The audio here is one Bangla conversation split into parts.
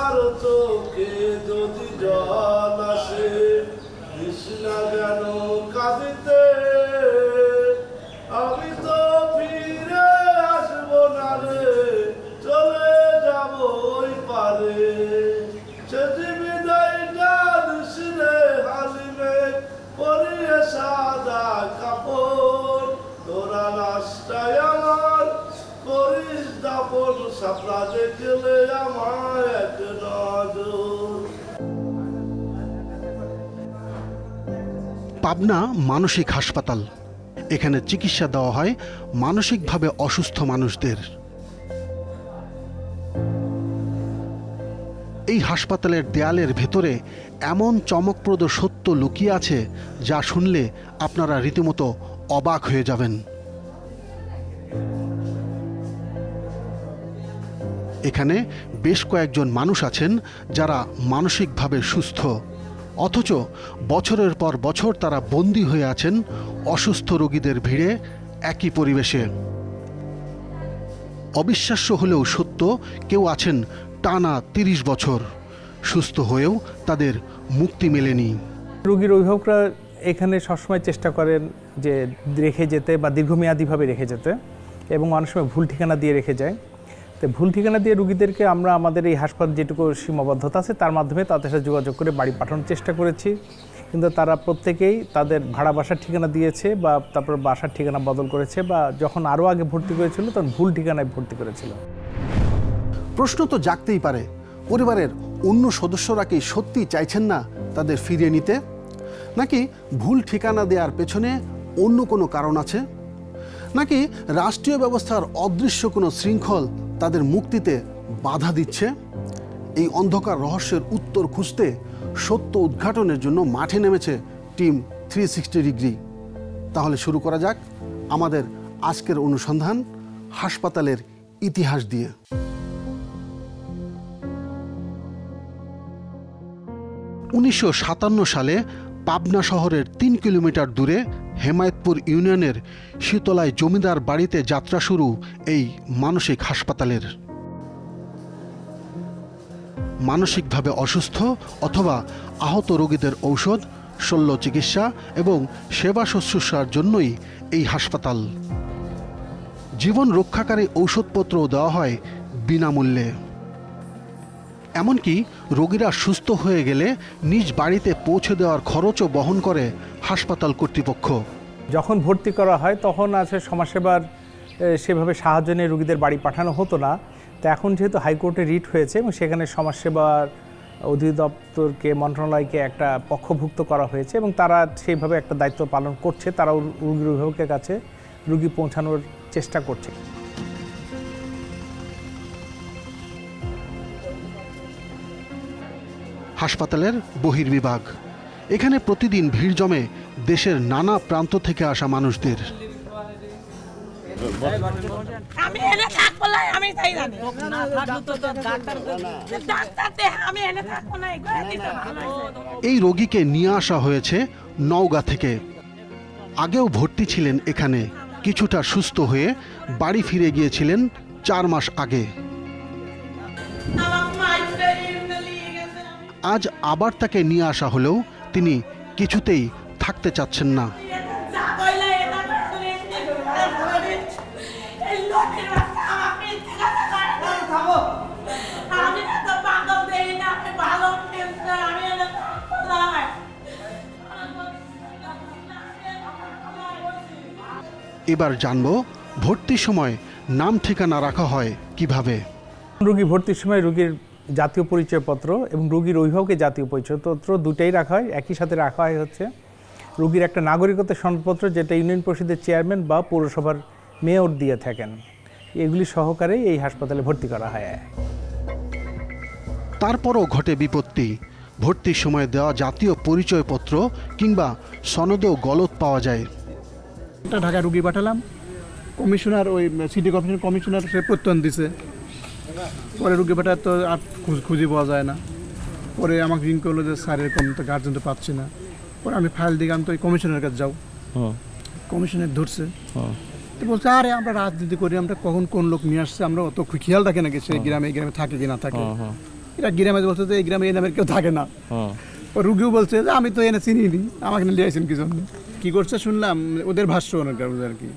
কারো চোখে যদি জল আসে কৃষ্ণা যেন কাঁদিতে আমি তো ফিরে আসবো না রে চলে যাব ওই পারে সেটি বিদায়টা দিসরে হালিমে পরিয়ে সাদা কাপড় তোরা লাশটাই আমার করিস দাপন সাপলা দেখলে আমার এক নজর। পাবনা মানসিক হাসপাতাল। এখানে চিকিৎসা দেওয়া হয় মানসিকভাবে অসুস্থ মানুষদের। এই হাসপাতালের দেয়ালের ভেতরে এমন চমকপ্রদ সত্য লুকিয়ে আছে যা শুনলে আপনারা রীতিমতো অবাক হয়ে যাবেন। এখানে বেশ কয়েকজন মানুষ আছেন যারা মানসিকভাবে সুস্থ, অথচ বছরের পর বছর তারা বন্দী হয়ে আছেন অসুস্থ রোগীদের ভিড়ে একই পরিবেশে। অবিশ্বাস্য হলেও সত্য, কেউ আছেন টানা ৩০ বছর সুস্থ হয়েও তাদের মুক্তি মেলেনি। রোগীর অভিভাবকরা এখানে সবসময় চেষ্টা করেন যে রেখে যেতে বা দীর্ঘমেয়াদীভাবে রেখে যেতে, এবং অনেক সময় ভুল ঠিকানা দিয়ে রেখে যায়। তো ভুল ঠিকানা দিয়ে রোগীদেরকে আমরা আমাদের এই হাসপাতাল যেটুকু সীমাবদ্ধতা আছে তার মাধ্যমে তাদের সাথে যোগাযোগ করে বাড়ি পাঠানোর চেষ্টা করেছি, কিন্তু তারা প্রত্যেকেই তাদের ভাড়া বাসার ঠিকানা দিয়েছে বা তারপর বাসার ঠিকানা বদল করেছে, বা যখন আরও আগে ভর্তি করেছিল তখন ভুল ঠিকানায় ভর্তি করেছিল। প্রশ্ন তো জাগতেই পারে, পরিবারের অন্য সদস্যরা কি সত্যি চাইছেন না তাদের ফিরিয়ে নিতে, নাকি ভুল ঠিকানা দেওয়ার পেছনে অন্য কোনো কারণ আছে, নাকি রাষ্ট্রীয় ব্যবস্থার অদৃশ্য কোনো শৃঙ্খল তাদের মুক্তিতে বাধা দিচ্ছে? এই অন্ধকার রহস্যের উত্তর খুঁজতে সত্য উদ্ঘাটনের জন্য মাঠে নেমেছে টিম 360 ডিগ্রি। তাহলে শুরু করা যাক আমাদের আজকের অনুসন্ধান হাসপাতালের ইতিহাস দিয়ে। 1957 সালে পাবনা শহরের 3 কিলোমিটার দূরে হেমায়েতপুর ইউনিয়নের শীতলায় জমিদার বাড়িতে যাত্রা শুরু এই মানসিক হাসপাতালের। মানসিকভাবে অসুস্থ অথবা আহত রোগীদের ঔষধ, শল্য চিকিৎসা এবং সেবা শুশ্রূষার জন্যই এই হাসপাতাল। জীবন রক্ষাকারী ঔষধপত্রও দেওয়া হয় বিনামূল্যে। এমনকি রোগীরা সুস্থ হয়ে গেলে নিজ বাড়িতে পৌঁছে দেওয়ার খরচও বহন করে হাসপাতাল কর্তৃপক্ষ। যখন ভর্তি করা হয় তখন আছে সমাজসেবার সেভাবে সাহায্য নিয়ে রোগীদের বাড়ি পাঠানো হতো না। তো এখন যেহেতু হাইকোর্টে রিট হয়েছে এবং সেখানে সমাজসেবার অধিদপ্তরকে, মন্ত্রণালয়কে একটা পক্ষভুক্ত করা হয়েছে এবং তারা সেইভাবে একটা দায়িত্ব পালন করছে। তারাও রোগীর অভিভাবকের কাছে রোগী পৌঁছানোর চেষ্টা করছে। হাসপাতালের বহির্বিভাগ। এখানে প্রতিদিন ভিড় জমে দেশের নানা প্রান্ত থেকে আসা মানুষদের। এই রোগীকে নিয়ে আসা হয়েছে নওগাঁ থেকে। আগেও ভর্তি ছিলেন এখানে, কিছুটা সুস্থ হয়ে বাড়ি ফিরে গিয়েছিলেন 4 মাস আগে। আজ আবার তাকে নিয়ে আসা হলেও তিনি কিছুতেই থাকতে চাচ্ছেন না। এবার জানবো ভর্তির সময় নাম ঠিকানা রাখা হয় কিভাবে। রোগী ভর্তির সময় রোগীর জাতীয় পরিচয়পত্র এবং রোগীর অভিভাবকের জাতীয় পরিচয়পত্র দুটাই রাখা হয়। একই সাথে রাখা হয় হচ্ছে রোগীর একটা নাগরিকত্বের সনদপত্র, যেটা ইউনিয়ন পরিষদের চেয়ারম্যান বা পৌরসভার মেয়র দিয়ে থাকেন। এগুলি সহকারে এই হাসপাতালে ভর্তি করা হয়। তারপরও ঘটে বিপত্তি। ভর্তির সময় দেওয়া জাতীয় পরিচয়পত্র কিংবা সনদেও গলত পাওয়া যায়। ঢাকা রুগী পাঠালাম, কমিশনার ওই সিটি কর্পোরেশন কমিশনার সে প্রত্যয়ন দিছে। পরে রুগী পাঠার তো আর খুঁজে পাওয়া যায় না। পরে আমাকে রিং করলো যে স্যার এরকম তো গার্জেন তো পাচ্ছি না। পরে আমি ফাইল দিলাম, তো ওই কমিশনারের কাছে যাও, কমিশনার ধরছে। তো বলছে আরে আমরা রাজনীতি করি, আমরা কখন কোন লোক নিয়ে আসছে আমরা অত খেয়াল রাখি নাকি সে গ্রামে থাকে কি না থাকে। এক গ্রামে বলছে যে এই গ্রামে এই নামের কেউ থাকে না। ও রুগীও বলছে যে আমি তো এনে চিনিনি, আমাকে নিয়ে আসেন কি জন্য। কী করছে শুনলাম ওদের ভাষ্য অনেক আর কি,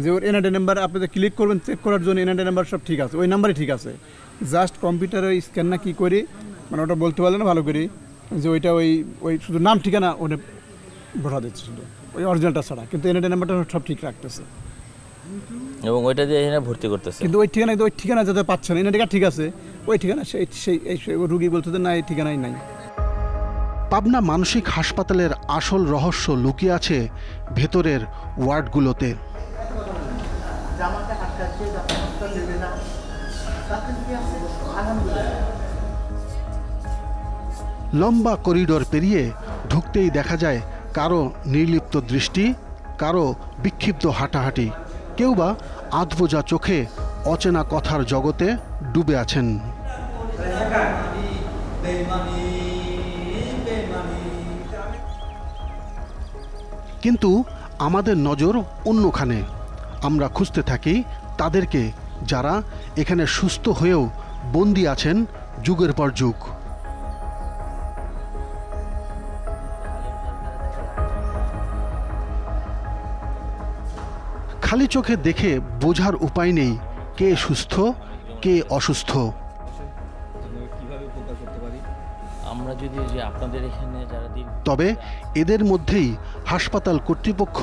যে ওর এনআইডি নাম্বার আপনি ক্লিক করবেন চেক করার জন্য, এনআইডি নাম্বার সব ঠিক আছে, ওই নাম্বারই ঠিক আছে, জাস্ট কম্পিউটারে স্ক্যান না কী করে মানে ওটা বলতে পারলে না ভালো করে যে ওইটা ওই শুধু নাম ঠিকানা ওটা ভরা দিচ্ছে শুধু ওই অরিজিনালটা ছাড়া, কিন্তু এনআইডি নাম্বারটা সব ঠিক রাখতেছে এবং ওইটা দিয়ে এখানে ভর্তি করতেছে। কিন্তু ওই ঠিকানা যাতে পাচ্ছে না, এনআইডি কার্ড ঠিক আছে, ওই ঠিকানা সেই রুগী বলতে না এই ঠিকানাই নাই। পাবনা মানসিক হাসপাতালের আসল রহস্য লুকিয়ে আছে ভেতরের ওয়ার্ডগুলোতে। লম্বা করিডোর পেরিয়ে ঢুকতেই দেখা যায় কারো নির্লিপ্ত দৃষ্টি, কারো বিক্ষিপ্ত হাঁটাহাঁটি, কেউ বা আধবোজা চোখে অচেনা কথার জগতে ডুবে আছেন। কিন্তু আমাদের নজর অন্যখানে। আমরা খুঁজতে থাকি তাদেরকে যারা এখানে সুস্থ হয়েও বন্দী আছেন যুগের পর যুগ। খালি চোখে দেখে বোঝার উপায় নেই কে সুস্থ কে অসুস্থ। আমরা যদি যে আপনাদের এখানে যারা তবে এদের মধ্যেই হাসপাতাল কর্তৃপক্ষ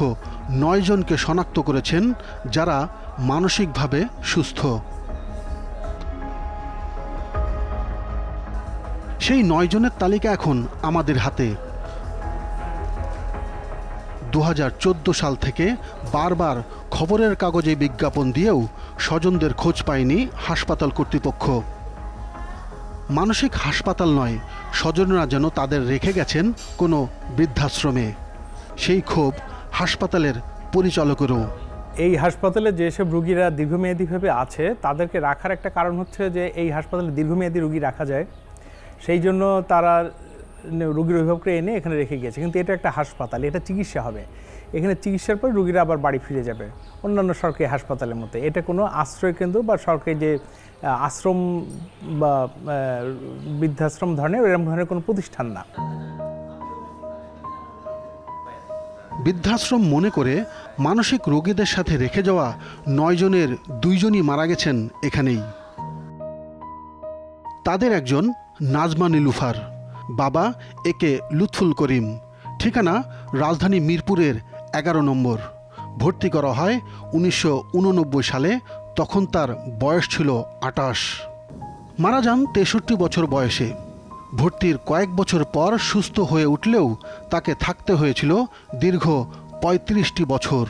9 জনকে শনাক্ত করেছেন যারা মানসিকভাবে সুস্থ। সেই 9 জনের তালিকা এখন আমাদের হাতে। 2014 সাল থেকে বারবার খবরের কাগজে বিজ্ঞাপন দিয়েও স্বজনদের খোঁজ পায়নি হাসপাতাল কর্তৃপক্ষ। মানসিক হাসপাতাল নয়, স্বজনরা যেন তাদের রেখে গেছেন কোনো বৃদ্ধাশ্রমে। সেই ক্ষোভ হাসপাতালের পরিচালকেরও। এই হাসপাতালে যেসব রুগীরা দীর্ঘমেয়াদীভাবে আছে তাদেরকে রাখার একটা কারণ হচ্ছে যে এই হাসপাতালে দীর্ঘমেয়াদী রুগী রাখা যায়, সেই জন্য তারা রুগীর অভিভাবকরা এনে এখানে রেখে গিয়েছে। কিন্তু এটা একটা হাসপাতাল, এটা চিকিৎসা হবে, এখানে চিকিৎসার পর রুগীরা আবার বাড়ি ফিরে যাবে অন্যান্য সরকারি হাসপাতালের মতো। এটা কোনো আশ্রয় কেন্দ্র বা সরকারি যে আশ্রম বা বৃদ্ধাশ্রম ধরনের এরকম ধরনের কোনো প্রতিষ্ঠান না। বৃদ্ধাশ্রম মনে করে মানসিক রোগীদের সাথে রেখে যাওয়া 9 জনের 2 জনই মারা গেছেন এখানেই। তাদের একজন নাজমা নীলুফার, বাবা একে লুৎফুল করিম, ঠিকানা রাজধানী মিরপুরের 11 নম্বর। ভর্তি করা হয় 1989 সালে, তখন তার বয়স ছিল 28। মারা যান 63 বছর বয়সে। ভর্তির কয়েক বছর পর সুস্থ হয়ে উঠলেও তাকে থাকতে হয়েছিল দীর্ঘ 35টি বছর।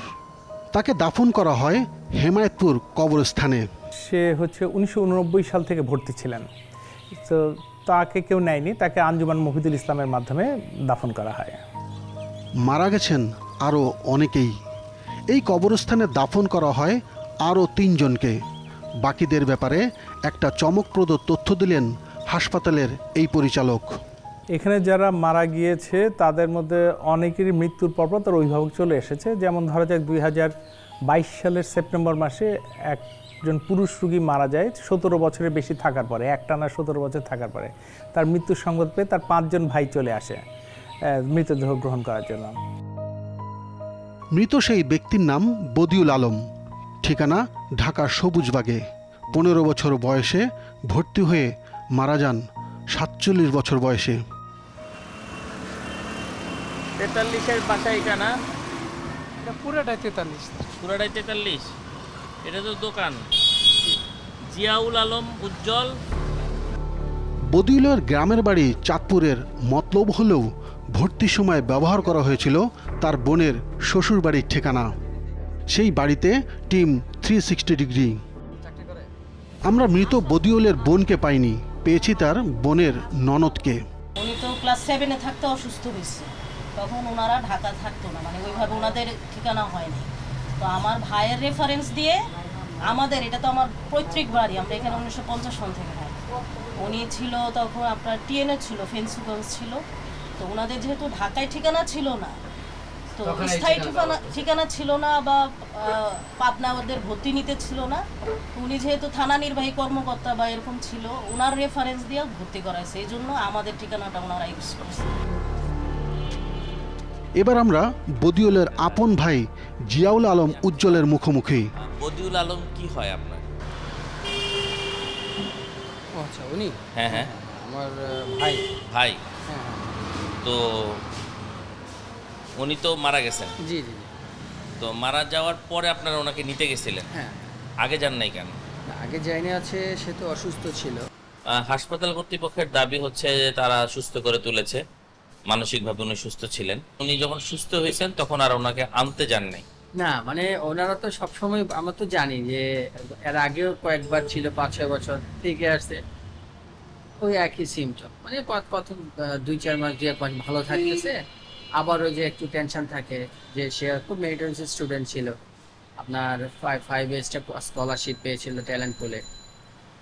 তাকে দাফন করা হয় হেমায়েতপুর কবরস্থানে। সে হচ্ছে 1989 সাল থেকে ভর্তি ছিলেন, তো তাকে কেউ নেয়নি, তাকে আঞ্জুমান মফিদুল ইসলামের মাধ্যমে দাফন করা হয়। মারা গেছেন আরও অনেকেই। এই কবরস্থানে দাফন করা হয় আরও 3 জনকে। বাকিদের ব্যাপারে একটা চমকপ্রদ তথ্য দিলেন হাসপাতালের এই পরিচালক। এখানে যারা মারা গিয়েছে তাদের মধ্যে অনেকেরই মৃত্যুর পরপর তার অভিভাবক চলে এসেছে। যেমন ধরা যাক 2022 সালের সেপ্টেম্বর মাসে একজন পুরুষ রোগী মারা যায় 17 বছরের বেশি থাকার পরে, একটানা 17 বছর থাকার পরে। তার মৃত্যুর সংবাদ পেয়ে তার 5 জন ভাই চলে আসে মৃতদেহ গ্রহণ করার জন্য। মৃত সেই ব্যক্তির নাম বদিউল আলম, ঠিকানা ঢাকার সবুজবাগে। 15 বছর বয়সে ভর্তি হয়ে মারা যান 47 বছর বয়সে। 43-এর বাসা এটা না? এটা পুরোটাই 43। পুরোটাই 43? এটা তো দোকান। জিয়াউল আলম উজ্জ্বল। বদিউলের গ্রামের বাড়ি চাঁদপুরের মতলব হলেও ভর্তির সময় ব্যবহার করা হয়েছিল তার বোনের শ্বশুর বাড়ির ঠিকানা। সেই বাড়িতে টিম 360 ডিগ্রি। আমরা মৃত বদিউলের বোনকে পাইনি, পেয়েছি তার বোনের ননদকে। উনি তো ক্লাস 7-এ থাকতে অসুস্থ হয়েছে, তখন ওনারা ঢাকা থাকতো না, মানে ওইভাবে ওনাদের ঠিকানা হয়নি। তো আমার ভাইয়ের রেফারেন্স দিয়ে আমাদের, এটা তো আমার পৈতৃক বাড়ি, আমরা এখানে 1950 সাল থেকে থাকি। উনি ছিল তখন আপনার টিএনএ ছিল, ফেন্সুগঞ্জ ছিল। তো ওনাদের যেহেতু ঢাকায় ঠিকানা ছিল না, তো স্থায়ী ঠিকানা ছিল না বা পাবনা ওদের ভর্তি নিতে ছিল না, উনি যেহেতু থানা নির্বাহী কর্মকর্তা বা এরকম ছিল, ওনার রেফারেন্স দিয়ে ভর্তি করাইছে, এই জন্য আমাদের ঠিকানাটা ওনারা ইউজ করছে। এবার আমরা বদিউলের আপন ভাই জিয়াউল আলম উজ্জ্বলের মুখোমুখি। বদিউল আলম কি হয় আপনার? আচ্ছা, উনি হ্যাঁ হ্যাঁ আমার ভাই। ভাই? হ্যাঁ। তো উনি তো মারা গেছেন। জি জি। তো মারা যাওয়ার পরে আপনারা ওনাকে নিতে গেছিলেন? হ্যাঁ। আগে যান নাই কেন? আগে যাইনি, আছে সে তো অসুস্থ ছিল। হাসপাতাল কর্তৃপক্ষের দাবি হচ্ছে যে তারা সুস্থ করে তুলেছে, মানসিকভাবে উনি সুস্থ ছিলেন। উনি যখন সুস্থ হয়েছেন তখন আর ওনাকে আনতে যান নাই? না, মানে ওনারা তো সবসময়, আমরা তো জানি যে এর আগেও কয়েকবার ছিল, 5-6 বছর থেকে আসছে ওই একই সিমটম, মানে প্রথম 2-4 মাস 2-1 মাস ভালো থাকতেছে, আবার ওই যে একটু টেনশন থাকে, যে সে খুব মেরিটোরিয়াস স্টুডেন্ট ছিল, আপনার 5 স্কলারশিপ পেয়েছিল ট্যালেন্ট পুলে।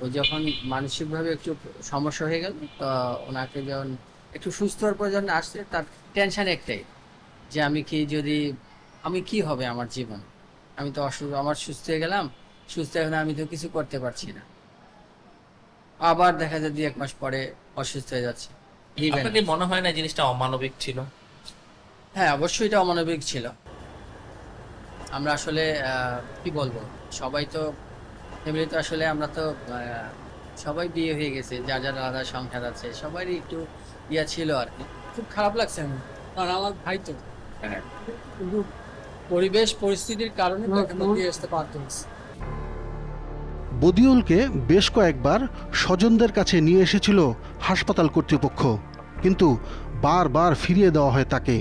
ও যখন মানসিকভাবে একটু সমস্যা হয়ে গেল, তো ওনাকে যখন একটু সুস্থ হওয়ার পর যখন আসছে, তার টেনশন একটাই যে আমি কি হবে আমার জীবন, আমি তো আমার সুস্থ হয়ে গেলাম, সুস্থ এখন আমি তো কিছু করতে পারছি না, আবার দেখা যায় 2-1 মাস পরে অসুস্থ হয়ে যাচ্ছে। আপনার কি মনে হয় না জিনিসটা অমানবিক ছিল? হ্যাঁ, অবশ্যই এটা অমানবিক ছিল। আমরা আসলে কি বলবো, সবাই তো ফ্যামিলি তো আসলে আমরা তো সবাই বিয়ে হয়ে গেছে, যার যার আলাদা সংসার আছে, সবারই একটু ইয়া ছিল আর কি। খুব খারাপ লাগছে আমি, কারণ আমার ভাই তো, কিন্তু পরিবেশ পরিস্থিতির কারণে দিয়ে আসতে পারতো। বদিউলকে বেশ কয়েকবার স্বজনদের কাছে নিয়ে এসেছিল হাসপাতাল কর্তৃপক্ষ, কিন্তু বারবার ফিরিয়ে দেওয়া হয় তাকে।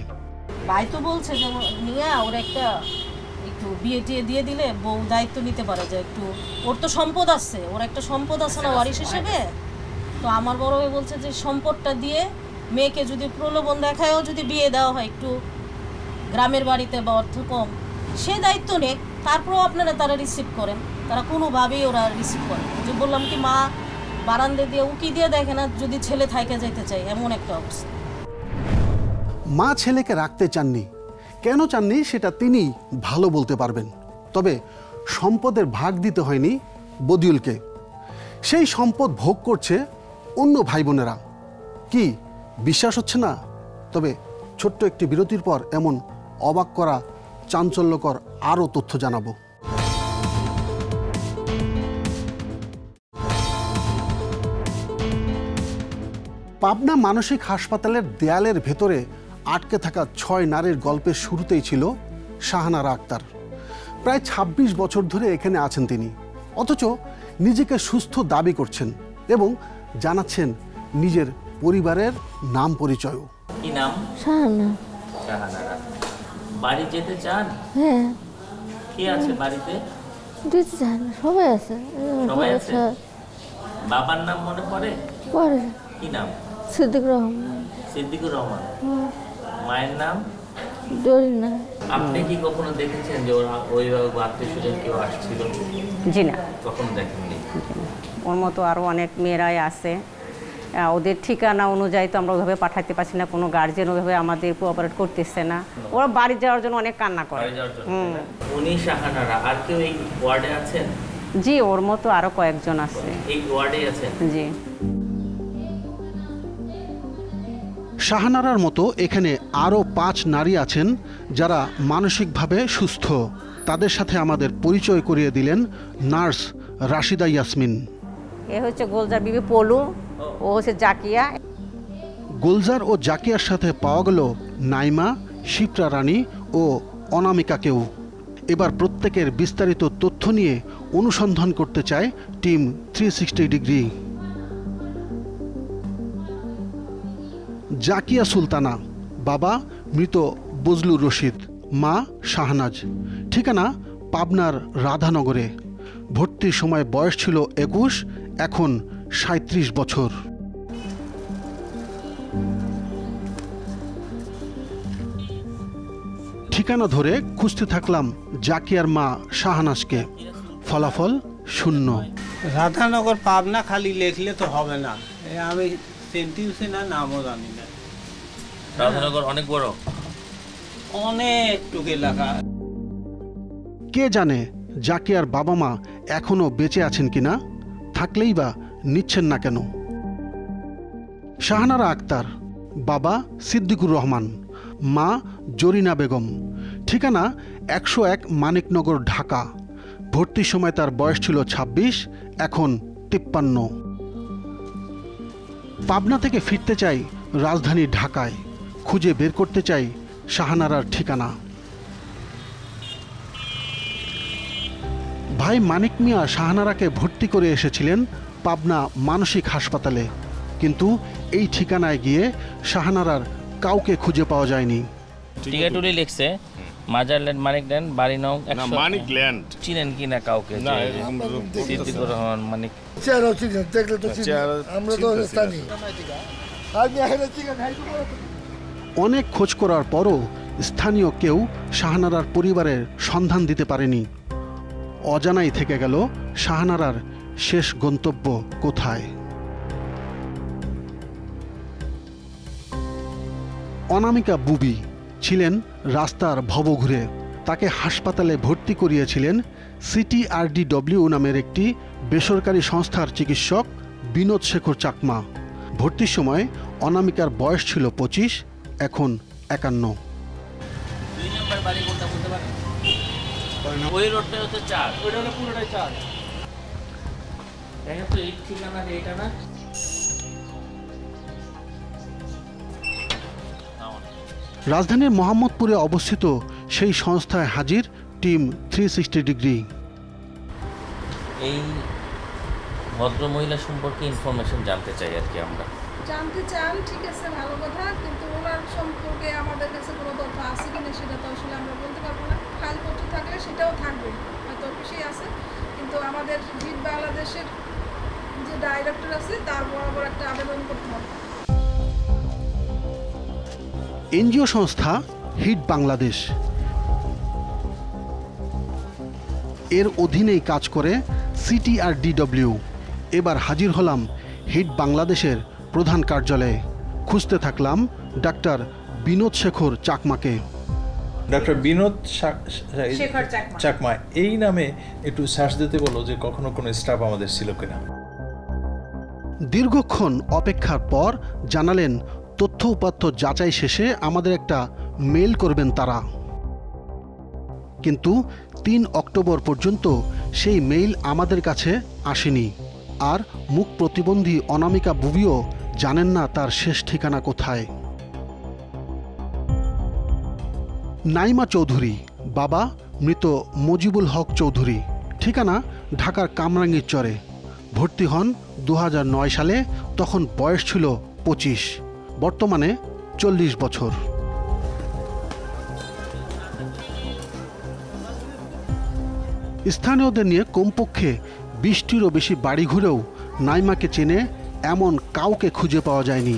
ভাই তো বলছে যে নিয়ে ওর একটু বিয়ে টিয়ে দিয়ে দিলে বউ দায়িত্ব নিতে পারে, যে একটু ওর তো সম্পদ আছে, ওর একটা সম্পদ আছে না ওয়ারিশ হিসেবে। তো আমার বড় ভাই বলছে যে সম্পদটা দিয়ে মেয়েকে যদি প্রলোভন দেখায়ও যদি বিয়ে দেওয়া হয়, একটু গ্রামের বাড়িতে বা অর্থ কম, সে দায়িত্ব নেই, তারপরেও আপনারা তারা রিসিভ করেন। তারা কোনোভাবেই ওরা রিসিভ করে, যে বললাম কি মা বারান্দে দিয়ে উকি দিয়ে দেখে না যদি ছেলে থাইকে যাইতে চাই, এমন একটা অবস্থা। মা ছেলেকে রাখতে চাননি, কেন চাননি সেটা তিনি ভালো বলতে পারবেন। তবে সম্পদের ভাগ দিতে হয়নি বদিউলকে, সেই সম্পদ ভোগ করছে অন্য ভাই বোনেরা। কি বিশ্বাস হচ্ছে না? তবে ছোট্ট একটি বিরতির পর এমন অবাক করা চাঞ্চল্যকর আরও তথ্য জানাবো। পাবনা মানসিক হাসপাতালের দেয়ালের ভেতরে আটকে থাকা 6 নারীর গল্পের শুরুতেই ছিল শাহানারা আক্তার। প্রায় 26 বছর ধরে এখানে আছেন তিনি, অথচ নিজেকে সুস্থ দাবি করছেন এবং জানাচ্ছেন নিজের পরিবারের নাম পরিচয়ও। কি নাম? শাহানা। শাহানারা। বাড়ি যেতে চান? হ্যাঁ। কি আছে বাড়িতে? দিতে চান, সবাই আছে। সবাই আছে। বাবার নাম মনে পড়ে? পরে কি নাম? সিদ্দিকুর রহমান। সিদ্দিকুর রহমান। মায়ের নাম? ডরিনা। আপনি কি কখনো দেখেছেন যে ওরা ওই আত্মীয় স্বজন কেউ আসছিল? জি না, কখনো দেখেননি। ওর মতো আরও অনেক মেয়েরাই আছে, ওদের ঠিকানা অনুযায়ী তো আমরা ওইভাবে পাঠাতে পারছি না, কোনো গার্জেন ওইভাবে আমাদের কোঅপারেট করতেছে না, ওরা বাড়ি যাওয়ার জন্য অনেক কান্না করে। উনি শাহানারা, আর কেউ এই ওয়ার্ডে আছেন? জি, ওর মতো আরও কয়েকজন আছে এই ওয়ার্ডে আছেন। জি। শাহানারার মতো এখানে আরও 5 নারী আছেন যারা মানসিকভাবে সুস্থ। তাদের সাথে আমাদের পরিচয় করিয়ে দিলেন নার্স রাশিদা ইয়াসমিন। এ হচ্ছে গোলজার বিবি পলু, ও হচ্ছে জাকিয়া। গোলজার ও জাকিয়ার সাথে পাওয়া গেল নাইমা, শিপ্রা রানী ও অনামিকাকেও। এবার প্রত্যেকের বিস্তারিত তথ্য নিয়ে অনুসন্ধান করতে চায় টিম 360 ডিগ্রি। জাকিয়া সুলতানা, বাবা মৃত বজলুর রশিদ, মা শাহনাজ, ঠিকানা পাবনার রাধানগরে। ভর্তির সময় বয়স ছিল 21, এখন 37 বছর। ঠিকানা ধরে খুঁজতে থাকলাম জাকিয়ার মা শাহনাজকে, ফলাফল শূন্য। রাধানগর পাবনা খালি লেখলে তো হবে না, আমি সেন্টিউসে না নামও জানি না। রাধানগর অনেক বড়, অনেকটুকু এলাকা। কে জানে জাকিয়ার বাবা মা এখনো বেঁচে আছেন কিনা, থাকলেই বা নিচ্ছেন না কেন। শাহানারা আক্তার, বাবা সিদ্দিকুর রহমান, মা জরিনা বেগম, ঠিকানা 101 মানিকনগর, ঢাকা। ভর্তির সময় তার বয়স ছিল 26, এখন 53। পাবনা থেকে ফিরতে চাই রাজধানী ঢাকায়, খুঁজে বের করতে চাই শাহানারার ঠিকানা। ভাই মানিক মিয়া শাহানারাকে ভর্তি করে এসেছিলেন পাবনা মানসিক হাসপাতালে, কিন্তু এই ঠিকানায় গিয়ে শাহানারার কাউকে খুঁজে পাওয়া যায়নি। টিকাটুলি লিখছে মাজারল্যান্ড মানিকল্যান্ড, বাড়ি নং 100। মানিকল্যান্ড চিনেন কিনা কাউকে? সিদ্দিকুর রহমান মানিক। অনেক খোঁজ করার পরও স্থানীয় কেউ শাহানারার পরিবারের সন্ধান দিতে পারেনি। অজানাই থেকে গেল শাহানারার শেষ গন্তব্য কোথায়। অনামিকা বুবি ছিলেন রাস্তার ভবঘুরে। তাকে হাসপাতালে ভর্তি করিয়েছিলেন CTRDW নামের একটি বেসরকারি সংস্থার চিকিৎসক বিনোদ শেখর চাকমা। ভর্তির সময় অনামিকার বয়স ছিল 25, এখন 51। দুই নম্বর বাড়ি কোনটা বলতে পারেন? ওই রোডটা হচ্ছে 4, ওইটা হলো পুরোটাই 4। দেখেন তো এই ঠিকানা এটা না? রাজধানীর মোহাম্মদপুরে অবস্থিত সেই সংস্থায় হাজির টিম 360 ডিগ্রি। এই ভদ্র মহিলা সম্পর্কে ইনফরমেশন জানতে চাই আর কি আমরা। জানতে চান, ঠিক আছে, ভালো কথা, কিন্তু ওনার সম্পর্কে আমাদের কাছে কোনো তথ্য আছে কিনা সেটা তো আসলে আমরা বলতে পারবো না। ফাইলপত্র থাকলে সেটাও থাকবে, হয়তো অফিসেই আছে, কিন্তু আমাদের হিট বাংলাদেশের যে ডাইরেক্টর আছে তার বরাবর একটা আবেদন করতে হবে। এনজিও সংস্থা হিট বাংলাদেশ, এর অধীনেই কাজ করে CTRDW। এবার হাজির হলাম হিট বাংলাদেশের প্রধান কার্যালয়ে। খুঁজতে থাকলাম ডাক্তার বিনোদ শেখর চাকমাকে। ডক্টর বিনোদ চাকমা এই নামে একটু সার্চ দিতে বলো যে কখনো কোনো স্টাফ আমাদের ছিল কিনা। দীর্ঘক্ষণ অপেক্ষার পর জানালেন তথ্য উপাত্ত যাচাই শেষে আমাদের একটা মেল করবেন তারা। কিন্তু 3 অক্টোবর পর্যন্ত সেই মেইল আমাদের কাছে আসেনি। আর মুখ প্রতিবন্ধী অনামিকা বুবিও জানেন না তার শেষ ঠিকানা কোথায়। নাইমা চৌধুরী, বাবা মৃত মজিবুল হক চৌধুরী, ঠিকানা ঢাকার কামরাঙ্গীর চরে। ভর্তি হন 2009 সালে, তখন বয়স ছিল 25, বর্তমানে 40 বছর। স্থানীয়দের নিয়ে কমপক্ষে 20টিরও বেশি বাড়ি ঘুরেও নাইমাকে চেনে এমন কাউকে খুঁজে পাওয়া যায়নি।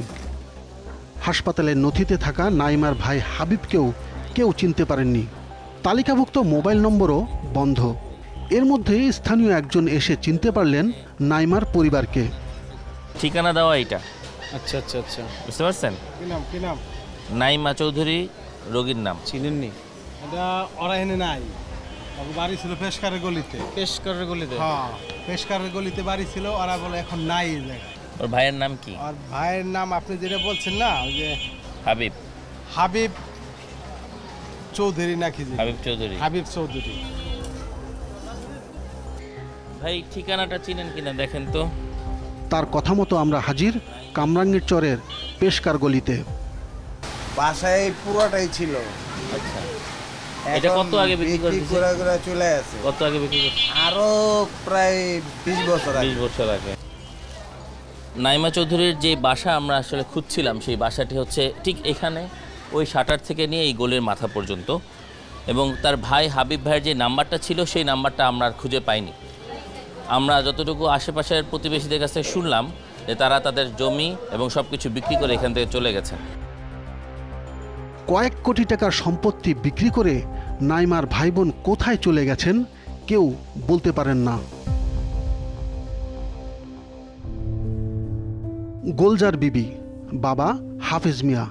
হাসপাতালের নথিতে থাকা নাইমার ভাই হাবিবকেও কেউ চিনতে পারেননি। তালিকাভুক্ত মোবাইল নম্বরও বন্ধ। এর মধ্যে স্থানীয় একজন এসে চিনতে পারলেন নাইমার পরিবারকে। ঠিকানা দেওয়া এটা। আচ্ছা আচ্ছা আচ্ছা, বুঝতে পারছেন? কি নাম? নাইমা চৌধুরী রোগীর নাম। চিনেননি? এটা ওরা এনে নাই, বাড়ি ছিল পেশকারের গলিতে। পেশকারের গলিতে? হ্যাঁ, পেশকারের গলিতে বাড়ি ছিল। ওরা বলে এখন নাই এই জায়গায়। ওর ভাইয়ের নাম কি? আর ভাইয়ের নাম আপনি যেটা বলছেন না, ওই যে হাবিব। হাবিব চৌধুরী নাকি? হাবিব চৌধুরী। হাবিব চৌধুরী। ভাই ঠিকানাটা চিনেন কিনা দেখেন তো। তার কথা মতো আমরা হাজির কামরাঙ্গীর চরের পেশকার গলিতে। বাসায় পুরোটাই ছিল। আচ্ছা, এটা কত আগে বিক্রি করে চলে আসে? কত আগে বিক্রি করছে? আরো প্রায় 20 বছর আগে। 20 বছর আগে। নাইমা চৌধুরীর যে বাসা আমরা আসলে খুঁজছিলাম, সেই বাসাটি হচ্ছে ঠিক এখানে, ওই শাটার থেকে নিয়ে এই গোলের মাথা পর্যন্ত। এবং তার ভাই হাবিব ভাইয়ের যে নাম্বারটা ছিল সেই নাম্বারটা আমরা আর খুঁজে পাইনি। আমরা যতটুকু আশেপাশের প্রতিবেশীদের কাছ থেকে শুনলাম যে তারা তাদের জমি এবং সব কিছু বিক্রি করে এখান থেকে চলে গেছেন। কয়েক কোটি টাকার সম্পত্তি বিক্রি করে নাইমার ভাই বোন কোথায় চলে গেছেন কেউ বলতে পারেন না। গোলজার বিবি, বাবা হাফেজ মিয়া,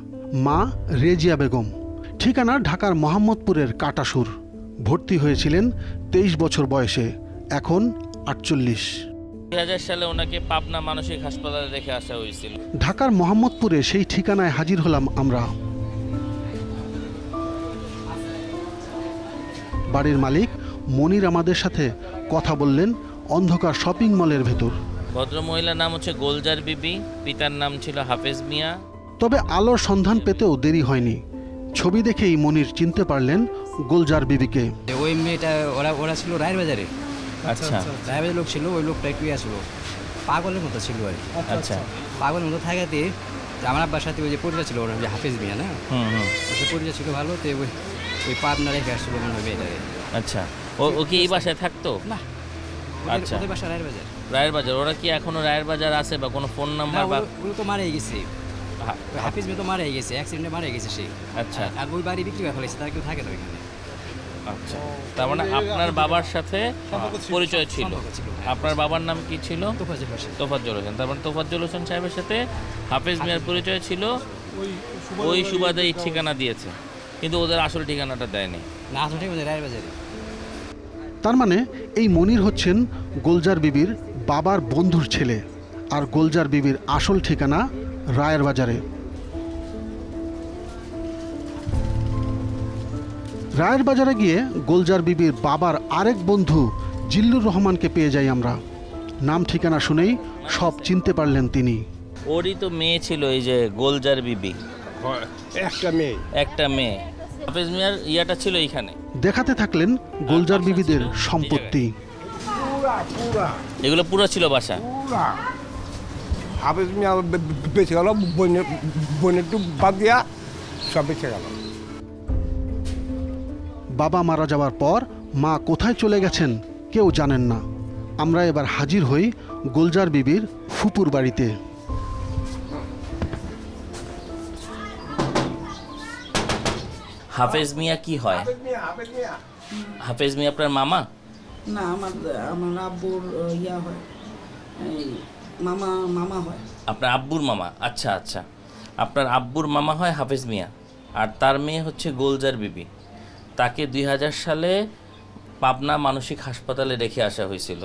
মা রেজিয়া বেগম, ঠিকানা ঢাকার মোহাম্মদপুরের কাটাসুর। ভর্তি হয়েছিলেন 23 বছর বয়সে, এখন 48। 2000 সালে ওনাকে পাবনা মানসিক হাসপাতালে রেখে আসা হয়েছিল। ঢাকার মোহাম্মদপুরে সেই ঠিকানায় হাজির হলাম আমরা। বাড়ির মালিক মনির আমাদের সাথে কথা বললেন অন্ধকার শপিং মলের ভেতর। ভদ্রমহিলার নাম হচ্ছে গোলজার বিবি, পিতার নাম ছিল হাফেজ মিয়া। তবে আলোর সন্ধান পেতেও দেরি হয়নি। ছবি দেখেই মনির চিনতে পারলেন গোলজার বিবিকে। ওই মেয়েটা ওরা ছিল রায়ের বাজারে। আচ্ছা, রায়ের বাজারের লোক ছিল, ওই লোকটা একটু ছিল পাগলের মতো ছিল আর কি। আচ্ছা, পাগলের মতো থাকাতে আমার আব্বার সাথে ওই যে পরিচয় ছিল, ওরা যে হাফেজ মিয়া না, ওই পরিচয় ছিল ভালো। তো ওই পাবনা রেখে আসছিল মনে হয় মেয়েটারে। আচ্ছা, ও কি এই বাসায় থাকতো? না, আচ্ছা, ওদের বাসা রায়ের বাজার। রায়ের বাজার। ওরা কি এখনো রায়ের বাজার আছে বা কোনো ফোন নাম্বার? ওগুলো তো মারাই গেছে, হাফিজ মেয়ে তো মারাই গেছে, অ্যাক্সিডেন্টে মারাই গেছে সে। আচ্ছা, আর ওই বাড়ি বিক্রি করে ফেলেছে, তার কেউ থাকে না ওইখানে। আচ্ছা, তার মানে আপনার বাবার সাথে পরিচয় ছিল। আপনার বাবার নাম কি ছিল? তোফাজ্জল হোসেন। তার মানে তোফাজ্জল হোসেন সাহেবের সাথে হাফেজ মিয়ার পরিচয় ছিল, ওই সুবাদে এই ঠিকানা দিয়েছে, কিন্তু ওদের আসল ঠিকানাটা দেয়নি। না, আসল ঠিকানা রায়ের বাজারে। তার মানে এই মনির হচ্ছেন গোলজার বিবির বাবার বন্ধুর ছেলে, আর গোলজার বিবির আসল ঠিকানা রায়ের বাজারে। রায়ের বাজারে গিয়ে গোলজার বিবির বাবার আরেক বন্ধু জিল্লুর রহমানকে পেয়ে যাই আমরা। নাম ঠিকানা শুনেই সব চিনতে পারলেন তিনি। ওরই তো মেয়ে ছিল এই যে গোলজার বিবি। একটা মেয়ে হাফেজ মিয়ার ইয়াটা ছিল এইখানে। দেখাতে থাকলেন গোলজার বিবিদের সম্পত্তি। এগুলো পুরো ছিল বাসা। হাফেজ মিয়া বেঁচে গেল, বোনের একটু বাদ দিয়া সব বেঁচে গেল। বাবা মারা যাওয়ার পর মা কোথায় চলে গেছেন কেউ জানেন না। আমরা এবার হাজির হই গোলজার বিবির ফুপুর বাড়িতে। হাফেজ মিয়া কি হয়? হাফেজ মিয়া আপনার মামা? না, আমার আব্বুর ইয়া হয়, মামা হয়। আপনার আব্বুর মামা? আচ্ছা আচ্ছা, আপনার আব্বুর মামা হয় হাফেজ মিয়া, আর তার মেয়ে হচ্ছে গোলজার বিবি। তাকে 2000 সালে পাবনা মানসিক হাসপাতালে রেখে আসা হয়েছিল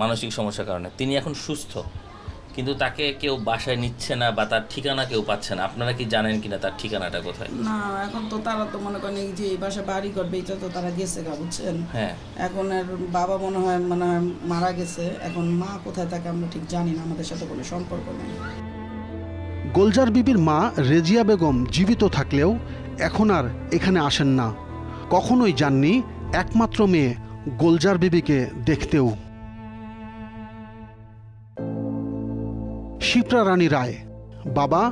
মানসিক সমস্যার কারণে। তিনি এখন সুস্থ, কিন্তু তাকে কেউ বাসায় নিচ্ছে না বা তার ঠিকানা কেউ পাচ্ছে না। আপনারা কি জানেন কিনা তার ঠিকানাটা কোথায়? না, এখন তো তারা তো মনে করেন যে এই বাসা বাড়ি করবে, এটা তো তারা গেছে গা, বুঝছেন? হ্যাঁ, এখন আর বাবা মনে হয় মারা গেছে। এখন মা কোথায় থাকে আমরা ঠিক জানি না, আমাদের সাথে কোনো সম্পর্ক নেই। গোলজার বিবির মা রেজিয়া বেগম জীবিত থাকলেও এখন আর এখানে আসেন না। কখনোই যাননি একমাত্র মেয়ে গোলজার বিবিকে দেখতেও। শিপ্রা রানী রায়, বাবা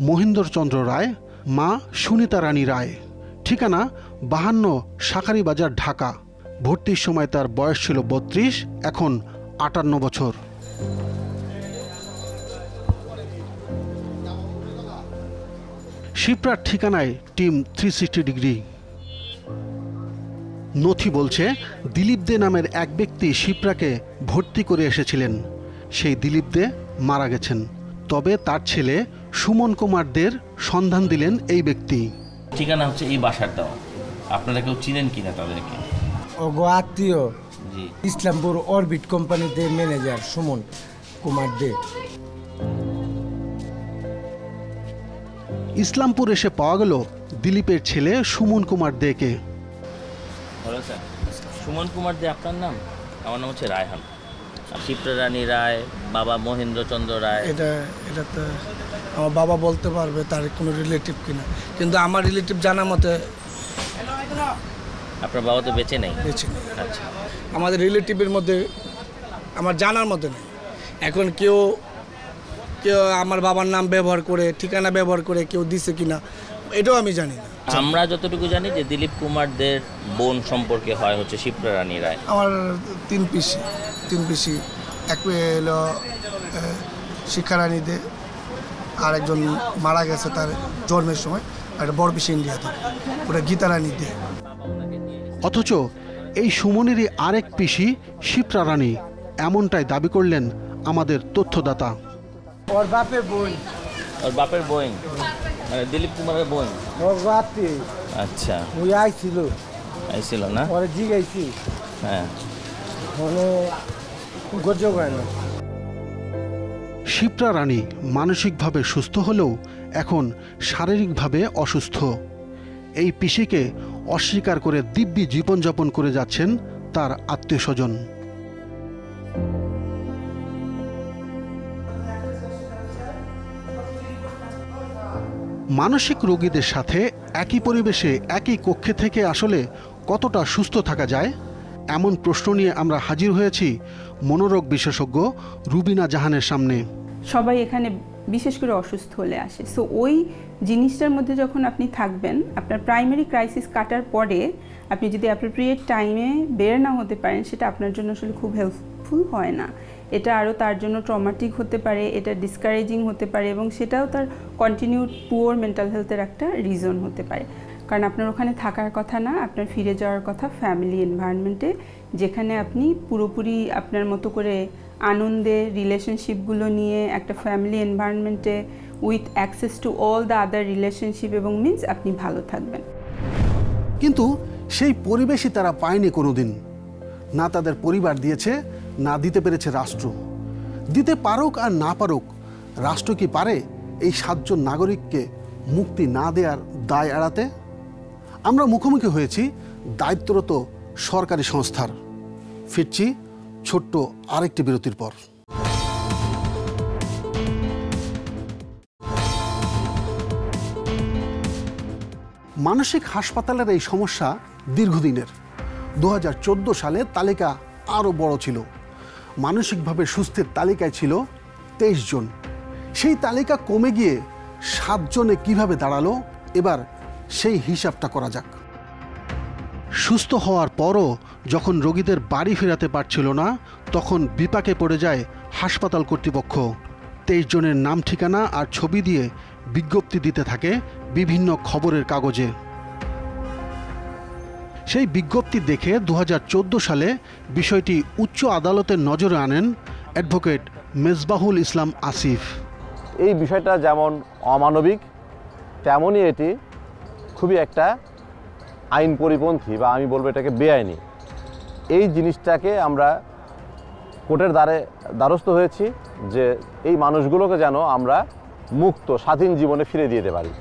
মহেন্দ্রচন্দ্র রায়, মা সুনিতা রানী রায়। ঠিকানা 52 শাঁখারী বাজার, ঢাকা। ভর্তির সময় তার বয়স ছিল 32, এখন 58 বছর। শিপ্রার ঠিকানায় টিম 360 ডিগ্রি। নথি বলছে দিলীপ দে নামের এক ব্যক্তি শিপ্রাকে ভর্তি করে এসেছিলেন। সেই দিলীপ দে মারা গেছেন। তবে তার ছেলে সুমন কুমার দের সন্ধান দিলেন এই ব্যক্তি। ঠিকানা হচ্ছে এই বাসাটাও। আপনারা কেউ চিনেন কিনা তাদেরকে? ওগো আত্মীয়, ইসলামপুর অরবিট কোম্পানিতে ম্যানেজার সুমন কুমার দে। ইসলামপুর এসে পাওয়া গেল দিলীপের ছেলে সুমন কুমার দেকে। ভালো স্যার। সুমন কুমার দে আপনার নাম? আমার নাম হচ্ছে রায়হান। শিপ্রা রানী রায়, বাবা মহেন্দ্রচন্দ্র রায়। এটা তো আমার বাবা বলতে পারবে তার কোনো রিলেটিভ কিনা, কিন্তু আমার রিলেটিভ জানা মতে আপনার বাবা তো বেঁচে নেই? বেঁচে নেই। আচ্ছা, আমাদের রিলেটিভের মধ্যে আমার জানার মতো নেই। এখন কেউ আমার বাবার নাম ব্যবহার করে, ঠিকানা ব্যবহার করে কেউ দিছে কিনা এটাও আমি জানি না। আমরা যতটুকু জানি যে দিলীপ কুমার দের বোন সম্পর্কে হয় হচ্ছে শিপ্রা রানী রায়। আমার তিন পিসি, এক হলো শিক্ষারানী দে, আর একজন মারা গেছে তার জন্মের সময়, একটা বড় পিসি ইন্ডিয়া থেকে, ওটা গীতা রানী দে। অথচ এই সুমনেরই আরেক পিসি শিপ্রা রানী, এমনটাই দাবি করলেন আমাদের তথ্যদাতা। ওর বাপের বোন। ওর বাপের বোন মানে দিলীপ কুমারের বোন। ওর বাপি আচ্ছা, ওই আইছিল না? পরে জিগাইছি, হ্যাঁ, মানে গর্জ হয় না। শিপ্রা রানী মানসিকভাবে সুস্থ হলেও এখন শারীরিকভাবে অসুস্থ। এই পিসিকে অস্বীকার করে দিব্যি জীবনযাপন করে যাচ্ছেন তার আত্মীয়স্বজন। মানসিক রোগীদের সাথে একই পরিবেশে একই কক্ষে থেকে আসলে কতটা সুস্থ থাকা যায়, এমন প্রশ্ন নিয়ে আমরা হাজির হয়েছি মনোরোগ বিশেষজ্ঞ রুবিনা জাহানের সামনে। সবাই এখানে বিশেষ করে অসুস্থ হলে আসে, সো ওই জিনিসটার মধ্যে যখন আপনি থাকবেন, আপনার প্রাইমারি ক্রাইসিস কাটার পরে আপনি যদি অ্যাপ্রোপ্রিয়েট টাইমে বের না হতে পারেন, সেটা আপনার জন্য আসলে খুব হেল্পফুল হয় না। এটা আরও তার জন্য ট্রমাটিক হতে পারে, এটা ডিসকারেজিং হতে পারে, এবং সেটাও তার কন্টিনিউড পুয়ার মেন্টাল হেলথের একটা রিজন হতে পারে। কারণ আপনার ওখানে থাকার কথা না, আপনার ফিরে যাওয়ার কথা ফ্যামিলি এনভায়রনমেন্টে, যেখানে আপনি পুরোপুরি আপনার মতো করে আনন্দে রিলেশনশিপগুলো নিয়ে একটা ফ্যামিলি এনভায়রনমেন্টে with access to all the other relationship, এবং মিনস আপনি ভালো থাকবেন। কিন্তু সেই পরিবেশই তারা পায়নি কোনোদিন। না তাদের পরিবার দিয়েছে, না দিতে পেরেছে রাষ্ট্র। দিতে পারুক আর না পারুক, রাষ্ট্র কি পারে এই 7 জন নাগরিককে মুক্তি না দেওয়ার দায় এড়াতে? আমরা মুখোমুখি হয়েছি দায়িত্বরত সরকারি সংস্থার। ফিরছি ছোট্ট আরেকটি বিরতির পর। মানসিক হাসপাতালের এই সমস্যা দীর্ঘদিনের। 2014 সালে তালিকা আরও বড় ছিল। মানসিকভাবে সুস্থের তালিকায় ছিল 23 জন। সেই তালিকা কমে গিয়ে 7 জনে কীভাবে দাঁড়ালো, এবার সেই হিসাবটা করা যাক। সুস্থ হওয়ার পরও যখন রোগীদের বাড়ি ফেরাতে পারছিল না, তখন বিপাকে পড়ে যায় হাসপাতাল কর্তৃপক্ষ। 23 জনের নাম, ঠিকানা আর ছবি দিয়ে বিজ্ঞপ্তি দিতে থাকে বিভিন্ন খবরের কাগজে। সেই বিজ্ঞপ্তি দেখে 2014 সালে বিষয়টি উচ্চ আদালতের নজরে আনেন অ্যাডভোকেট মেজবাহুল ইসলাম আসিফ। এই বিষয়টা যেমন অমানবিক, তেমনই এটি খুবই একটা আইন পরিপন্থী, বা আমি বলবো এটাকে বেআইনি। এই জিনিসটাকে আমরা কোর্টের দ্বারস্থ হয়েছি যে এই মানুষগুলোকে যেন আমরা মুক্ত স্বাধীন জীবনে ফিরে দিতে পারি,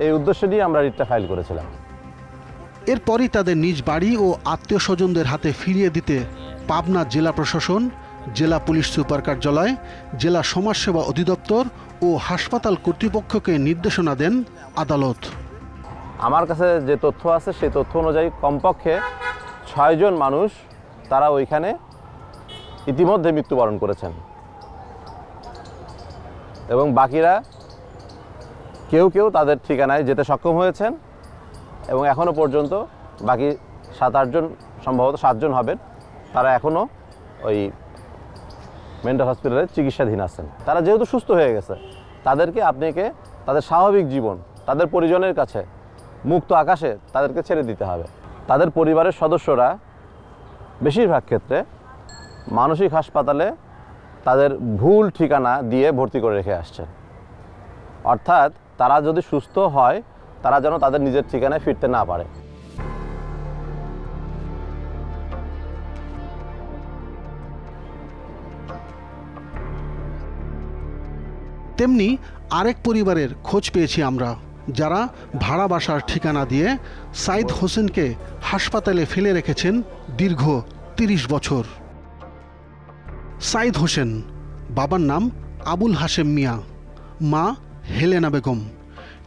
এই উদ্দেশ্য নিয়ে আমরা রিটটা ফাইল করেছিলাম। এরপরই তাদের নিজ বাড়ি ও আত্মীয় স্বজনদের হাতে ফিরিয়ে দিতে পাবনা জেলা প্রশাসন, জেলা পুলিশ সুপার কার্যালয়, জেলা সমাজসেবা অধিদপ্তর ও হাসপাতাল কর্তৃপক্ষকে নির্দেশনা দেন আদালত। আমার কাছে যে তথ্য আছে সেই তথ্য অনুযায়ী কমপক্ষে 6 জন মানুষ তারা ওইখানে ইতিমধ্যে মৃত্যুবরণ করেছেন, এবং বাকিরা কেউ কেউ তাদের ঠিকানায় যেতে সক্ষম হয়েছেন, এবং এখনও পর্যন্ত বাকি 7-8 জন, সম্ভবত 7 জন হবেন, তারা এখনও ওই মেন্টাল হসপিটালে চিকিৎসাধীন আছেন। তারা যেহেতু সুস্থ হয়ে গেছে, তাদেরকে তাদের স্বাভাবিক জীবন, তাদের পরিজনের কাছে মুক্ত আকাশে তাদেরকে ছেড়ে দিতে হবে। তাদের পরিবারের সদস্যরা বেশিরভাগ ক্ষেত্রে মানসিক হাসপাতালে তাদের ভুল ঠিকানা দিয়ে ভর্তি করে রেখে আসছে। অর্থাৎ তারা যদি সুস্থ হয়, তারা যেন তাদের নিজের ঠিকানায় ফিরতে না পারে। তেমনি আরেক পরিবারের খোঁজ পেয়েছি আমরা, যারা ভাড়া বাসার ঠিকানা দিয়ে সাইদ হোসেনকে হাসপাতালে ফেলে রেখেছেন দীর্ঘ 30 বছর। সাইদ হোসেন, বাবার নাম আবুল হাশেম মিয়া, মা হেলেনা বেগম,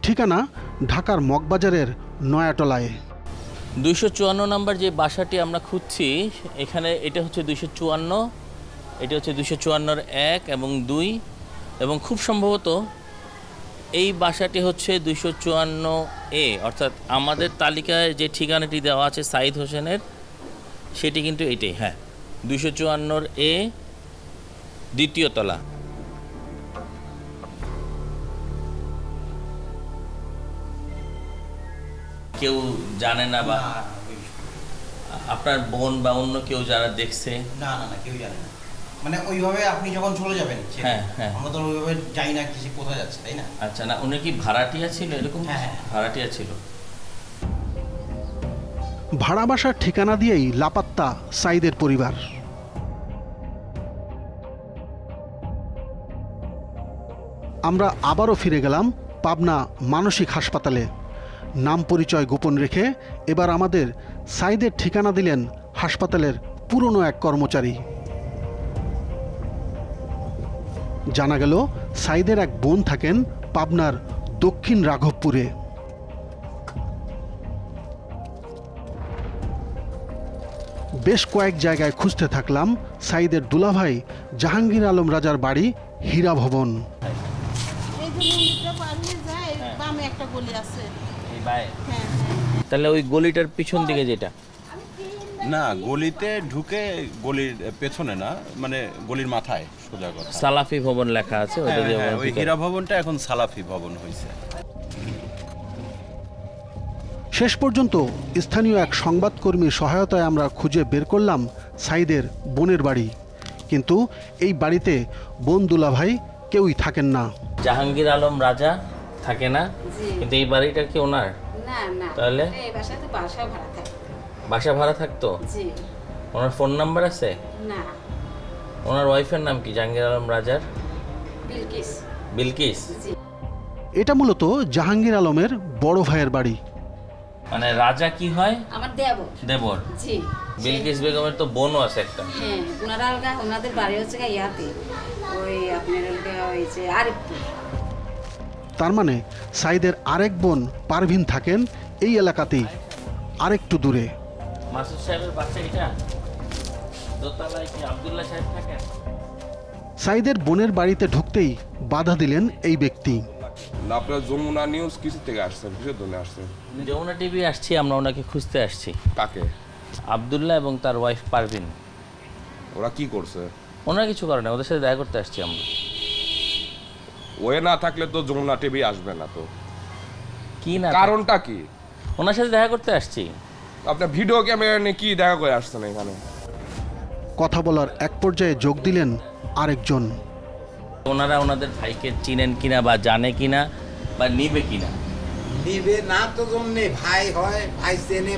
ঠিকানা ঢাকার মগবাজারের নয়াটলায়। 254 নম্বর যে বাসাটি আমরা খুঁজছি, এখানে এটা হচ্ছে 254, এটা হচ্ছে 254-এর 1 এবং 2, এবং খুব সম্ভবত এই বাসাটি হচ্ছে 254A, অর্থাৎ আমাদের তালিকায় যে ঠিকানাটি দেওয়া আছে সাইদ হোসেনের, সেটি কিন্তু এটাই। হ্যাঁ, 254A, 2য় তলা। কেউ জানে না, বা আপনার বোন বা অন্য কেউ যারা দেখছে? না, কেউ জানে না। মানে ওইভাবে আপনি যখন চলে যাবেন, আমরা তো ওইভাবে জানি না কিছু কোথায় যাচ্ছে, তাই না? আচ্ছা, না উনি কি ভাড়াটিয়া ছিল এরকম? ভাড়াটিয়া ছিল। ভাড়া বাসার ঠিকানা দিয়েই লাপাত্তা সাইদের পরিবার। আমরা আবারও ফিরে গেলাম পাবনা মানসিক হাসপাতালে। নাম পরিচয় গোপন রেখে এবার আমাদের সাইদের ঠিকানা দিলেন হাসপাতালের পুরনো এক কর্মচারী। জানা গেল সাইদের এক বোন থাকেন পাবনার দক্ষিণ রাঘবপুরে। বেশ কয়েক জায়গায় খুঁজতে থাকলাম সাইদের দুলাভাই জাহাঙ্গীর আলম রাজার বাড়ি হীরা ভবন। তাহলে ওই গলিটার পিছন দিকে যেটা? না, গলিতে ঢুকে গলির পেছনে না, মানে গলির মাথায় সোজা কথা সালাফি ভবন লেখা আছে। ওই হীরা ভবনটা এখন সালাফি ভবন হয়েছে। শেষ পর্যন্ত স্থানীয় এক সংবাদকর্মীর সহায়তায় আমরা খুঁজে বের করলাম সাইদের বোনের বাড়ি, কিন্তু এই বাড়িতে বোন দুলাভাই কেউই থাকেন না। জাহাঙ্গীর আলম রাজা থাকে না, কিন্তু এই বাড়িটা কি ওনার? না না, তাহলে এই বাসাতে বাসা ভাড়া থাকে। বাসা ভাড়া থাকতো? জি। ওনার ফোন নাম্বার আছে? না। ওনার ওয়াইফের নাম কি জাহাঙ্গীর আলম রাজার? বিলকিস। বিলকিস? জি। এটা মূলত জাহাঙ্গীর আলমের বড় ভাইয়ের বাড়ি। মানে রাজা কি হয়? আমার দেবর। দেবর? জি। বিলকিস বেগমের তো বোনও আছে একটা। হ্যাঁ, ওনারা আলগা, ওনাদের বাড়ি হচ্ছে ইয়াতে, ওই আপনার ওই যে আরিফপুর। তার মানে সাইদের আরেক বোন পারভিন থাকেন এই এলাকাতেই, আরেকটু দূরে। মাসুদ সাহেবের বাচ্চা এটা? দোতলায় কি আব্দুল্লাহ সাহেব থাকেন? সাইদের বোনের বাড়িতে ঢুকতেই বাধা দিলেন এই ব্যক্তি। আপনারা যমুনা নিউজ কিছু থেকে আসছেন? কিসের জন্য আসছেন? যমুনা টিভি আসছি, আমরা ওনাকে খুঁজতে আসছি। কাকে? আব্দুল্লাহ এবং তার ওয়াইফ পারভিন। ওরা কি করছে? ওনারা কিছু করে না, ওদের সাথে দেখা করতে আসছি আমরা। ওয়ে না থাকলে তো যমুনা টিভি আসবে না। তো কি না, কারণটা কি? ওনার সাথে দেখা করতে আসছি। আপনার ভিডিও ক্যামেরা নিয়ে কি দেখা করে আসছেন এখানে? কথা বলার এক পর্যায়ে যোগ দিলেন আরেকজন। ওনারা ওনাদের ভাইকে চিনেন কিনা বা জানে কিনা বা নিবে কিনা? নিবে না তো জন্যে ভাই হয়, ভাই চেনে,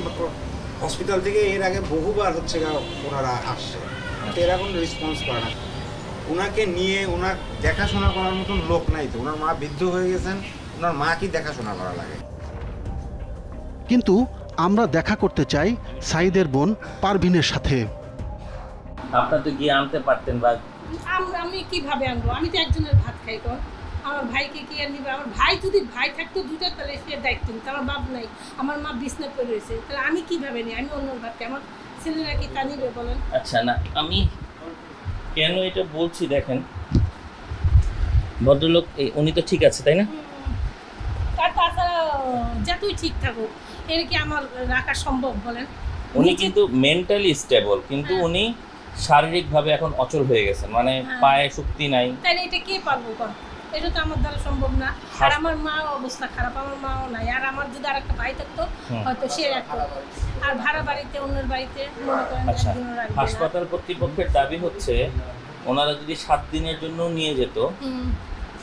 হসপিটাল থেকে এর আগে বহুবার হচ্ছে ওনারা আসছে, এরা কোনো রেসপন্স করে না। ওনাকে নিয়ে ওনার দেখাশোনা করার মতন লোক নাই তো। ওনার মা বৃদ্ধ হয়ে গেছেন, ওনার মা কি দেখাশোনা করা লাগে? কিন্তু আমরা দেখা করতে চাই সাইদের বোন পারভিনের সাথে। আপনার তো গিয়ে আনতে পারতেন। বা আমি কিভাবে আনবো? আমি তো একজনের ভাত খাই, তো আমার ভাইকে কি আর নিবে? আমার ভাই যদি ভাই থাকতো দুটো, তাহলে সে দায়িত্ব নিত। আমার বাপ নাই, আমার মা বিছনা পড়ে রয়েছে, তাহলে আমি কিভাবে নিই? আমি অন্য ভাত খাই, আমার ছেলেরা কি তা নিবে বলেন? আচ্ছা, না আমি কেন এটা বলছি দেখেন, ভদ্রলোক উনি তো ঠিক আছে, তাই না? তার তাছাড়া যতই ঠিক থাকুক, এর কি আমার রাখা সম্ভব বলেন? উনি কিন্তু মেন্টালি স্টেবল, কিন্তু উনি শারীরিকভাবে এখন অচল হয়ে গেছেন, মানে পায়ে শক্তি নাই। তাহলে এটা কে পারবো? এটা তো আমার দ্বারা সম্ভব না। আর আমার মা অবস্থা খারাপ, আমার মাও নাই। আর আমার যদি আর একটা ভাই থাকতো, হয়তো সে রাখতো। আর ভাড়া বাড়িতে, অন্যের বাড়িতে মনে করেন একদিনও রাখবে না। হাসপাতাল কর্তৃপক্ষের দাবি হচ্ছে ওনারা যদি 7 দিনের জন্য নিয়ে যেত,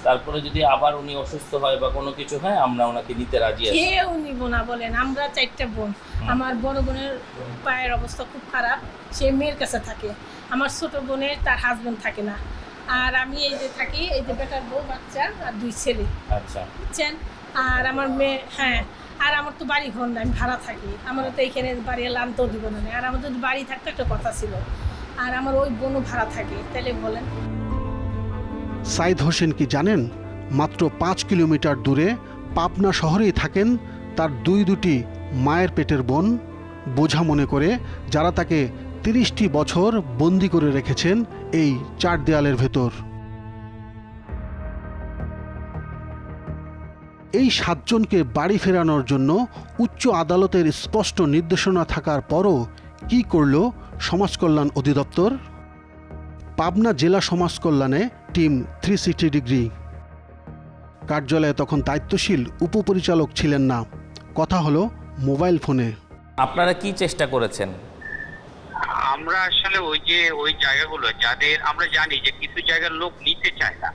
তারপরে যদি আবার উনি অসুস্থ হয় বা কোনো কিছু হয়, আমরা ওনাকে নিতে রাজি আছি। কেউ নিব না বলেন? আমরা 4টা বোন। আমার বড় বোনের পায়ের অবস্থা খুব খারাপ, সে মেয়ের কাছে থাকে। আমার ছোট বোনের তার হাজবেন্ড থাকে না। আর আমি এই যে থাকি, এই যে বেটার বউ, বাচ্চা আর 2 ছেলে। আচ্ছা, বুঝছেন? আর আমার মেয়ে, হ্যাঁ, আর আমার তো বাড়ি ঘর না, আমি ভাড়া থাকি। আমারও তো এইখানে বাড়ি আনতেও দিব না। আর আমার যদি বাড়ি থাকতো একটা কথা ছিল। আর আমার ওই বোনও ভাড়া থাকে, তাহলে বলেন। সাইদ হোসেন কি জানেন, মাত্র 5 কিলোমিটার দূরে পাবনা শহরেই থাকেন তার দুটি মায়ের পেটের বোন, বোঝা মনে করে, যারা তাকে 30টি বছর বন্দি করে রেখেছেন এই 4 দেয়ালের ভেতর। এই 7 জনকে বাড়ি ফেরানোর জন্য উচ্চ আদালতের স্পষ্ট নির্দেশনা থাকার পরও কি করল সমাজ কল্যাণ অধিদপ্তর? পাবনা জেলা সমাজ কল্যাণে টিম 360 ডিগ্রি। কার্যালয়ে তখন দায়িত্বশীল উপপরিচালক ছিলেন না, কথা হলো মোবাইল ফোনে। আপনারা কি চেষ্টা করেছেন? আমরা আসলে ওই জায়গাগুলো যাদের আমরা জানি যে কিছু জায়গার লোক নিতে চায় না,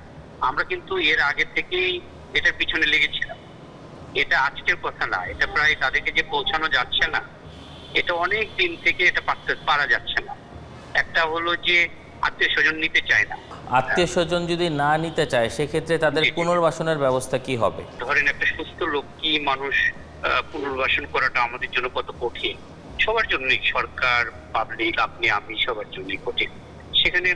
আমরা কিন্তু এর আগে থেকেই এটার পিছনে লেগেছিলাম। এটা আজকের কথা না, এটা প্রায় তাদেরকে যে পৌঁছানো যাচ্ছে না, এটা অনেক দিন থেকে এটা পারা যাচ্ছে না। একটা হলো যে আত্মীয় স্বজন নিতে চায় না। আত্মীয় স্বজন যদি না নিতে চায় সেক্ষেত্রে তাদের পুনর্বাসনের ব্যবস্থা কি হবে? ধরেন একটা সুস্থ লোক কি মানুষ পুনর্বাসন করাটা আমাদের জন্য কত কঠিন, সবার জন্যই, সরকার, পাবলিক, আপনি, আমি, সবার জন্যই কঠিন। সেখানে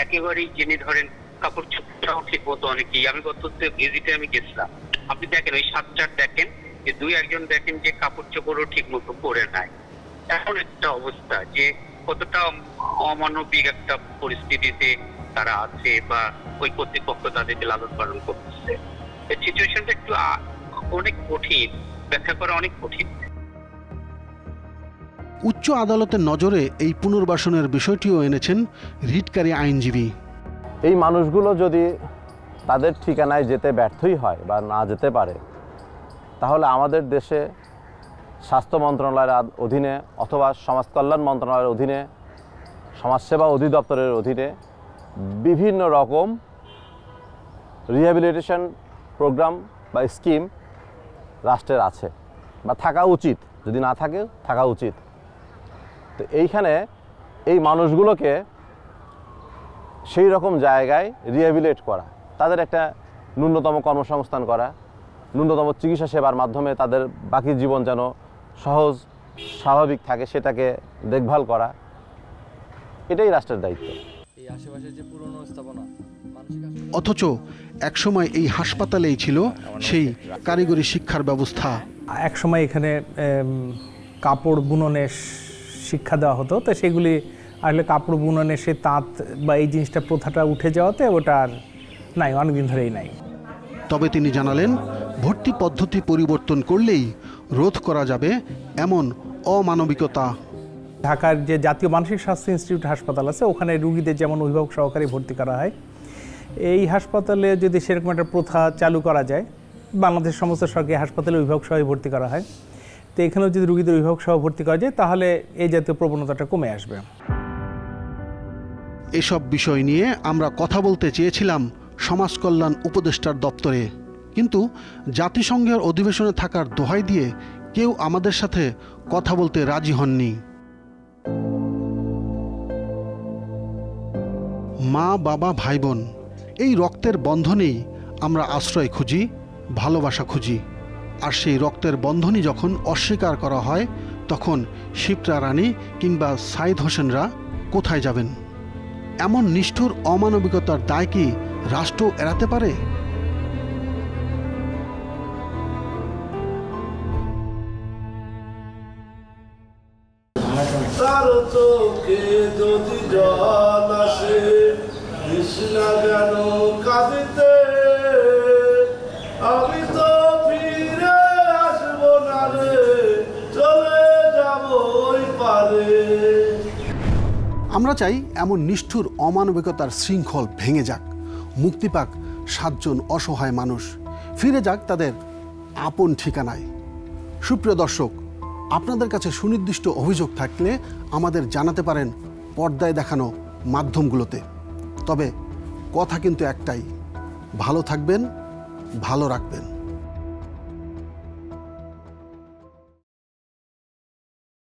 একেবারেই জেনে ধরেন কাপড় চোপড়াও ঠিক মতো অনেকেই, আমি গত ভিজিটে আমি গেছিলাম, আপনি দেখেন ওই 7-4 দেখেন যে 2-1 দেখেন যে কাপড় চোপড়ও ঠিক মতো পরে নাই। এখন একটা অবস্থা যে কতটা অমানবিক একটা পরিস্থিতিতে তারা আছে বা ওই কর্তৃপক্ষ তাদেরকে লালন পালন করতেছে। এই সিচুয়েশনটা একটু অনেক কঠিন, ব্যাখ্যা করা অনেক কঠিন। উচ্চ আদালতের নজরে এই পুনর্বাসনের বিষয়টিও এনেছেন রিটকারী আইনজীবী। এই মানুষগুলো যদি তাদের ঠিকানায় যেতে ব্যর্থই হয় বা না যেতে পারে, তাহলে আমাদের দেশে স্বাস্থ্য মন্ত্রণালয়ের অধীনে অথবা সমাজ কল্যাণ মন্ত্রণালয়ের অধীনে, সমাজসেবা অধিদপ্তরের অধীনে বিভিন্ন রকম রিহ্যাবিলিটেশন প্রোগ্রাম বা স্কিম রাষ্ট্রের আছে বা থাকা উচিত, যদি না থাকে থাকা উচিত। তো এইখানে এই মানুষগুলোকে সেই রকম জায়গায় রিহ্যাবিলিটেট করা, তাদের একটা ন্যূনতম কর্মসংস্থান করা, ন্যূনতম চিকিৎসা সেবার মাধ্যমে তাদের বাকি জীবন যেন সহজ স্বাভাবিক থাকে সেটাকে দেখভাল করা, এটাই রাষ্ট্রের দায়িত্ব। এই আশেপাশে যে পুরনো স্থাপনা, অথচ একসময় এই হাসপাতালেই ছিল সেই কারিগরি শিক্ষার ব্যবস্থা। একসময় এখানে কাপড় বুননের শিক্ষা দেওয়া হতো, তো সেগুলি আসলে কাপড় বুননের সে তাঁত বা এই জিনিসটা প্রথাটা উঠে যাওয়াতে ওটা আর নাই, অনেকদিন ধরেই নাই। তবে তিনি জানালেন ভর্তি পদ্ধতি পরিবর্তন করলেই রোধ করা যাবে এমন অমানবিকতা। ঢাকার যে জাতীয় মানসিক স্বাস্থ্য ইনস্টিটিউট হাসপাতাল আছে, ওখানে রুগীদের যেমন অভিভাবক সহকারী ভর্তি করা হয়, এই হাসপাতালে যদি সেরকম একটা প্রথা চালু করা যায়, বাংলাদেশ সমস্ত সরকারি হাসপাতালে অভিভাবক সহ ভর্তি করা হয়, তো এখানেও যদি রুগীদের অভিভাবক সহ ভর্তি করা যায় তাহলে এই জাতীয় প্রবণতাটা কমে আসবে। এসব বিষয় নিয়ে আমরা কথা বলতে চেয়েছিলাম সমাজ কল্যাণ উপদেষ্টার দপ্তরে, কিন্তু জাতিসংঘের অধিবেশনে থাকার দোহাই দিয়ে কেউ আমাদের সাথে কথা বলতে রাজি হননি। মা, বাবা, ভাই, বোন, এই রক্তের বন্ধনেই আমরা আশ্রয় খুঁজি, ভালোবাসা খুঁজি। আর সেই রক্তের বন্ধনই যখন অস্বীকার করা হয়, তখন শিপ্রা রানী কিংবা সাইদ হোসেনরা কোথায় যাবেন? এমন নিষ্ঠুর অমানবিকতার দায় কি রাষ্ট্র এড়াতে পারে? তার চোখে যদি জল আসে, কৃষ্ণা যেন কাঁদিতে, আমি তো ফিরে আসবো না রে, চলে যাবো ওই পারে। আমরা চাই এমন নিষ্ঠুর অমানবিকতার শৃঙ্খল ভেঙে যাক, মুক্তি পাক 7 জন অসহায় মানুষ, ফিরে যাক তাদের আপন ঠিকানায়। সুপ্রিয় দর্শক, আপনাদের কাছে সুনির্দিষ্ট অভিযোগ থাকলে আমাদের জানাতে পারেন পর্দায় দেখানো মাধ্যমগুলোতে। তবে কথা কিন্তু একটাই, ভালো থাকবেন, ভালো রাখবেন।